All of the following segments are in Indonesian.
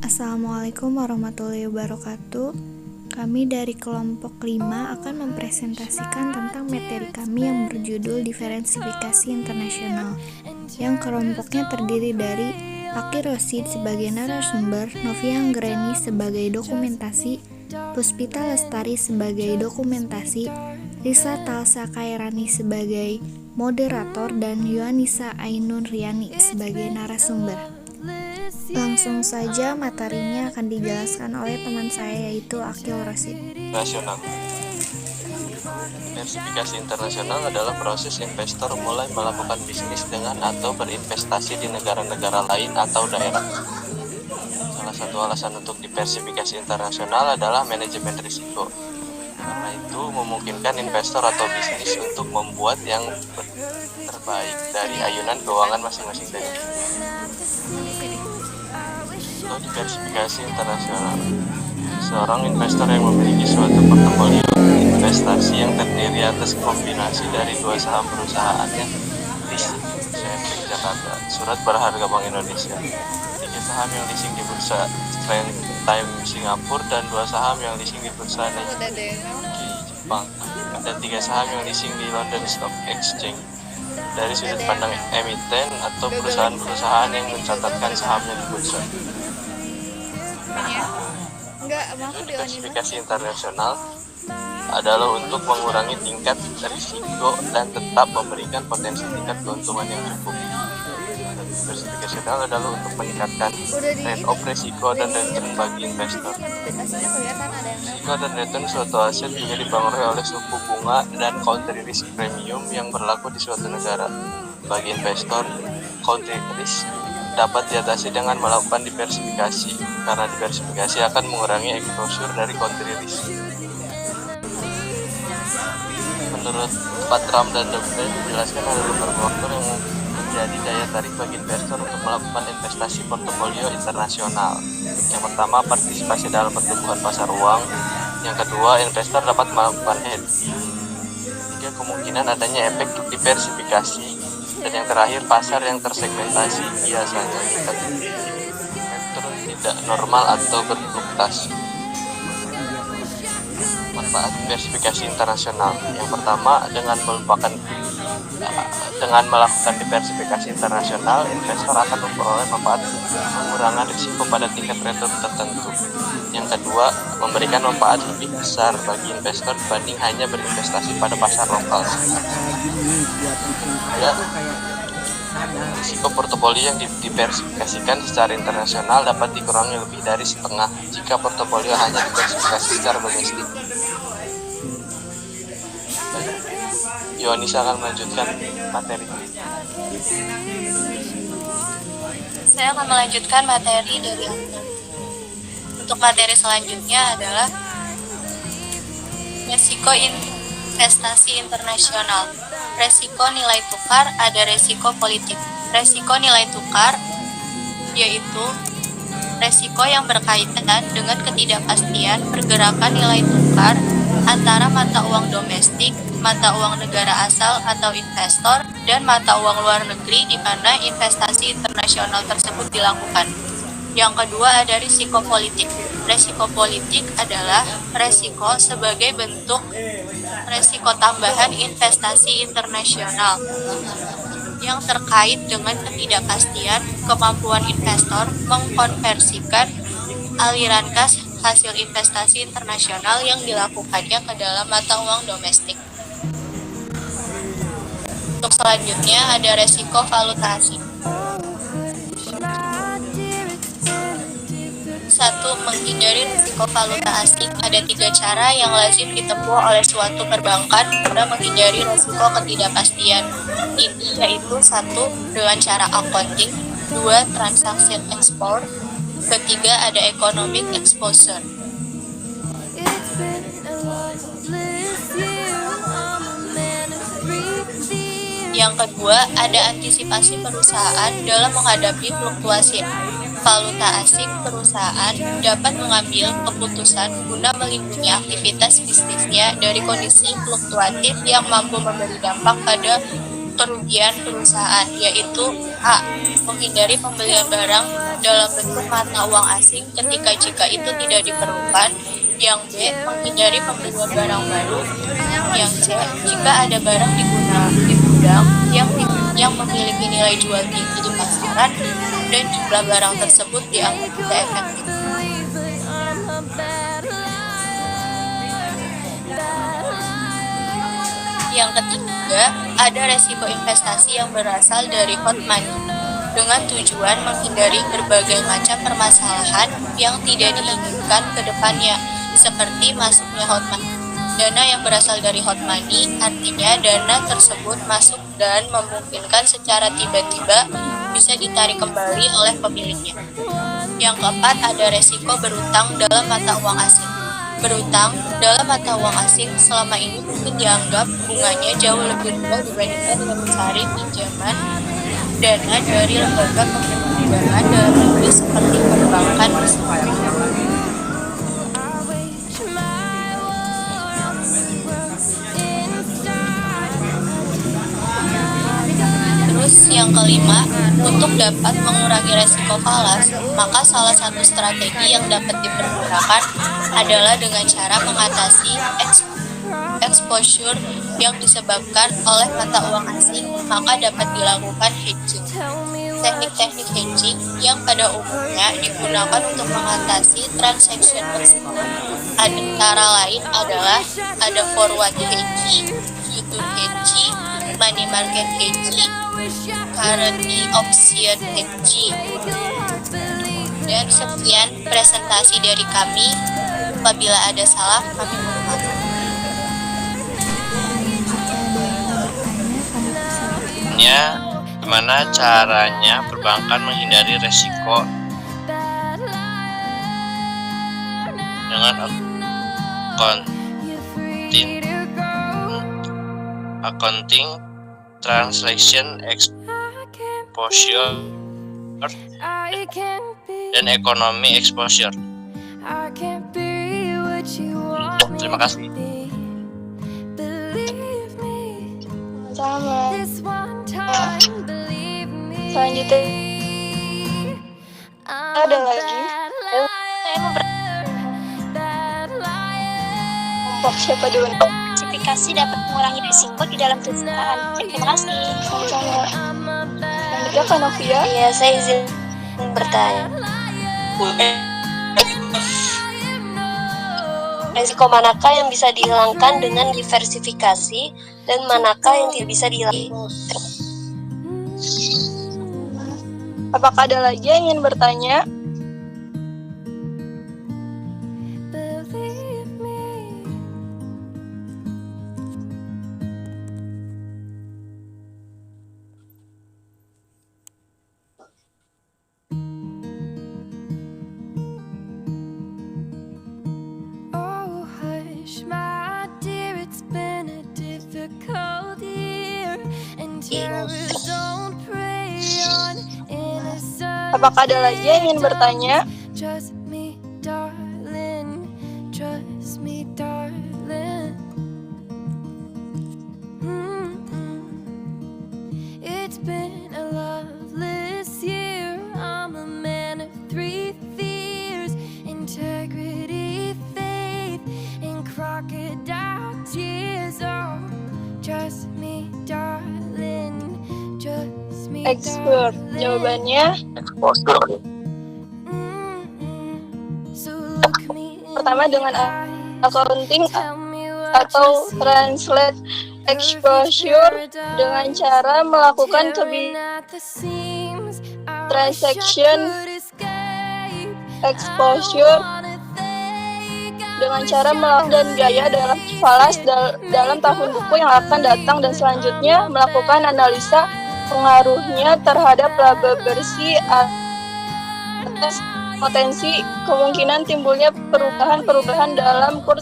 Assalamualaikum warahmatullahi wabarakatuh. Kami dari kelompok 5 akan mempresentasikan tentang materi kami yang berjudul Diversifikasi Internasional, yang kelompoknya terdiri dari Aki Rosid sebagai narasumber, Novia Anggreni sebagai dokumentasi, Puspita Lestari sebagai dokumentasi, Risa Talsa Kairani sebagai moderator, dan Yohanisa Ainun Riani sebagai narasumber. Langsung saja materinya akan dijelaskan oleh teman saya, yaitu Akil Rosid. Nasional. Diversifikasi internasional adalah proses investor mulai melakukan bisnis dengan atau berinvestasi di negara-negara lain atau daerah. Salah satu alasan untuk diversifikasi internasional adalah manajemen risiko. Karena itu memungkinkan investor atau bisnis untuk membuat yang terbaik dari ayunan keuangan masing-masing negara. Untuk diversifikasi internasional, seorang investor yang memiliki suatu portofolio investasi yang terdiri atas kombinasi dari dua saham perusahaannya, leasing Efek Jakarta, surat berharga Bank Indonesia, 3 saham yang leasing di bursa Strand Time Singapura, dan 2 saham yang leasing di bursa Nikkei Jepang, dan 3 saham yang leasing di London Stock Exchange. Dari sudut pandang emiten atau perusahaan-perusahaan yang mencatatkan sahamnya di bursa. Diversifikasi internasional adalah untuk mengurangi tingkat risiko dan tetap memberikan potensi tingkat keuntungan yang cukup. Diversifikasi internasional adalah untuk meningkatkan trade-off risiko dan return bagi investor. Risiko dan return suatu aset juga dipengaruhi oleh suku bunga dan country risk premium yang berlaku di suatu negara. Bagi investor, country risk dapat diatasi dengan melakukan diversifikasi, karena diversifikasi akan mengurangi exposure dari country risk. Menurut Patram dan Debel, dijelaskan ada beberapa faktor yang menjadi daya tarik bagi investor untuk melakukan investasi portofolio internasional. Yang pertama, partisipasi dalam pertumbuhan pasar uang. Yang kedua, investor dapat melakukan hedging. Tiga, kemungkinan adanya efek diversifikasi. Dan yang terakhir, pasar yang tersegmentasi biasanya tidak normal atau berfluktuasi. Manfaat diversifikasi internasional. Yang pertama, dengan melakukan diversifikasi internasional, investor akan memperoleh manfaat pengurangan risiko pada tingkat return tertentu. Yang kedua, memberikan manfaat lebih besar bagi investor dibanding hanya berinvestasi pada pasar lokal. Ya, risiko portofolio yang diversifikasikan secara internasional dapat dikurangi lebih dari setengah jika portofolio hanya diversifikasi secara domestik. Yohanisa akan melanjutkan materi. Saya akan melanjutkan materi dari Anda. Untuk materi selanjutnya adalah resiko investasi internasional. Resiko nilai tukar, ada resiko politik. Resiko nilai tukar yaitu resiko yang berkaitan dengan ketidakpastian pergerakan nilai tukar antara mata uang domestik, mata uang negara asal atau investor, dan mata uang luar negeri di mana investasi internasional tersebut dilakukan. Yang kedua ada risiko politik. Risiko politik adalah risiko sebagai bentuk risiko tambahan investasi internasional yang terkait dengan ketidakpastian kemampuan investor mengkonversikan aliran kas hasil investasi internasional yang dilakukannya ke dalam mata uang domestik. Untuk selanjutnya ada resiko valuta asing. 1. Menghindari risiko valuta asing. Ada 3 cara yang lazim ditempuh oleh suatu perbankan guna menghindari risiko ketidakpastian ini, yaitu 1. Dengan cara accounting, 2. Transaksi ekspor, ketiga ada economic exposure. Yang kedua ada antisipasi perusahaan dalam menghadapi fluktuasi valuta asing. Perusahaan dapat mengambil keputusan guna melindungi aktivitas bisnisnya dari kondisi fluktuatif yang mampu memberi dampak pada kerugian perusahaan, yaitu A. Menghindari pembelian barang dalam bentuk mata uang asing jika itu tidak diperlukan. Yang B. Menghindari pembelian barang baru. Yang C. Jika ada barang di gudang yang memiliki nilai jual tinggi di pasaran dan jumlah barang tersebut dianggap tidak efektif. Yang ketiga, ada resiko investasi yang berasal dari hot money dengan tujuan menghindari berbagai macam permasalahan yang tidak diinginkan ke depannya, seperti masuknya hot money. Dana yang berasal dari hot money artinya dana tersebut masuk dan memungkinkan secara tiba-tiba bisa ditarik kembali oleh pemiliknya. Yang keempat, ada resiko berutang dalam mata uang asing. Berutang dalam mata uang asing selama ini mungkin dianggap bunganya jauh lebih rendah dibandingkan dengan mencari pinjaman dana dari lembaga pembiayaan dalam negeri seperti perbankan misalnya. Terus yang kelima, untuk dapat mengurangi resiko falas, maka salah satu strategi yang dapat dipergunakan adalah dengan cara mengatasi exposure yang disebabkan oleh mata uang asing, maka dapat dilakukan hedging. Teknik-teknik hedging yang pada umumnya digunakan untuk mengatasi transaction risiko antara lain adalah ada forward hedging, future hedging, money market hedging, currency option hedging. Dan sekian presentasi dari kami. Apabila ada salah, kami mohon maaf. Gimana caranya perbankan menghindari resiko dengan accounting transaction exposure dan ekonomi exposure. Terima kasih. Sama. Selanjutnya ada lagi. Kelompok siapa dulu? Diversifikasi dapat mengurangi risiko di dalam perusahaan. Terima kasih. Sama-sama. Yang ketiga kan Novia? Iya, saya izin bertanya. Risiko manakah yang bisa dihilangkan dengan diversifikasi dan manakah yang tidak bisa dihilangkan? Apakah ada lagi yang ingin bertanya? Apakah ada lagi yang ingin bertanya? Expert. Jawabannya pertama dengan accounting atau translate exposure dengan cara melakukan transaction exposure dengan cara melakukan biaya dalam falas dalam tahun buku yang akan datang dan selanjutnya melakukan analisa pengaruhnya terhadap laba bersih atas potensi kemungkinan timbulnya perubahan dalam kurs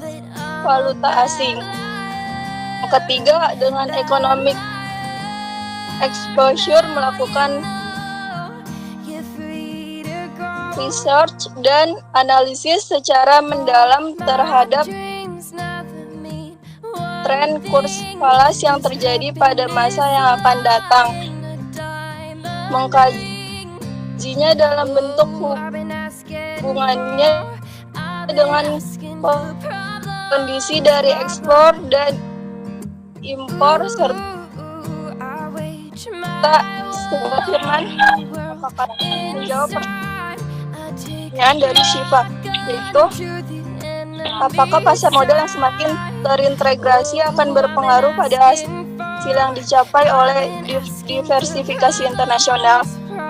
valuta asing. Yang ketiga, dengan economic exposure melakukan research dan analisis secara mendalam terhadap tren kurs falas yang terjadi pada masa yang akan datang. Mengkajinya dalam bentuk hubungannya dengan kondisi dari ekspor dan impor serta Firman apakah menjawab pertanyaan dari Syifa, yaitu apakah pasar modal yang semakin terintegrasi akan berpengaruh pada hasil yang dicapai oleh diversifikasi internasional?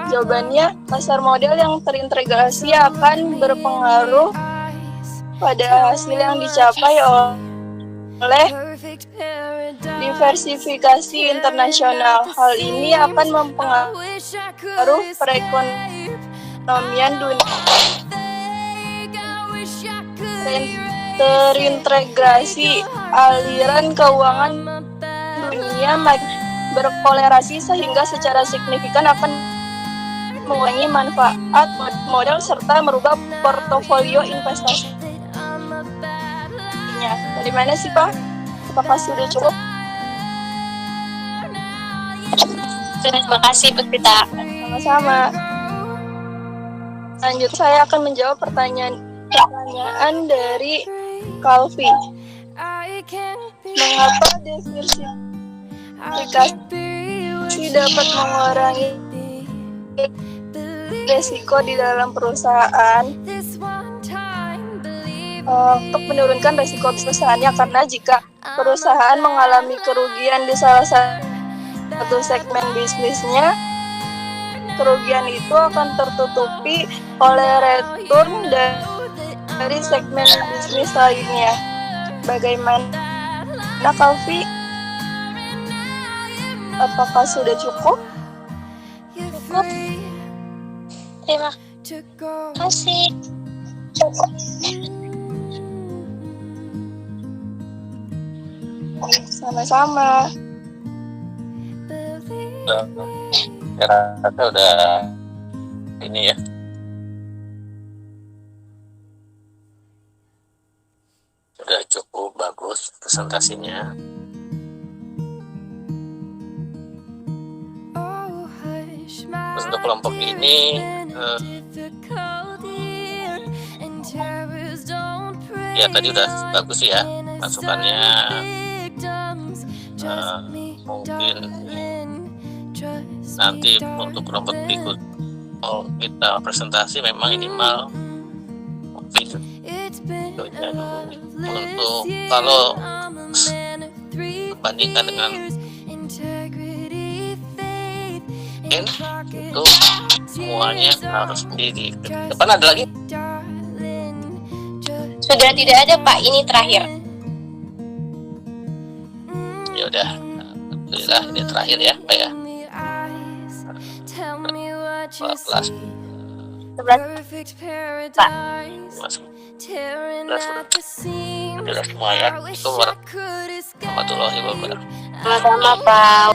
Jawabannya, pasar modal yang terintegrasi akan berpengaruh pada hasil yang dicapai oleh diversifikasi internasional. Hal ini akan mempengaruhi perekonomian dunia. Terintegrasi aliran keuangan dunia berkolerasi sehingga secara signifikan akan mengurangi manfaat modal serta merubah portofolio investasinya. Bagaimana sih Pak? Apakah sudah cukup? Terima kasih Bu Tita. Sama-sama. Selanjutnya saya akan menjawab pertanyaan dari Kalvi. Mengapa diversifikasi dapat mengurangi resiko di dalam perusahaan? Untuk menurunkan resiko perusahaannya, karena jika perusahaan mengalami kerugian di salah satu segmen bisnisnya, kerugian itu akan tertutupi oleh return dari segmen bisnis lainnya. Bagaimana Kalvi? Apakah sudah cukup? Cukup. Terima kasih. Sama-sama. Saya rasa udah ini ya. Sudah cukup bagus presentasinya. Untuk kelompok ini ya tadi udah bagus ya masukannya. Mungkin nanti untuk kelompok berikut kita presentasi memang minimal mungkin untuk kalau dibandingkan dengan itu semuanya harus di depan. Ada lagi? Sudah tidak ada Pak, ini terakhir. Ya udah, alhamdulillah ini terakhir ya Pak ya. Kelas 11 Pak. masuk kelas semua ya. Itu warahmatullahi wabarakatuh. Sama-sama Pak.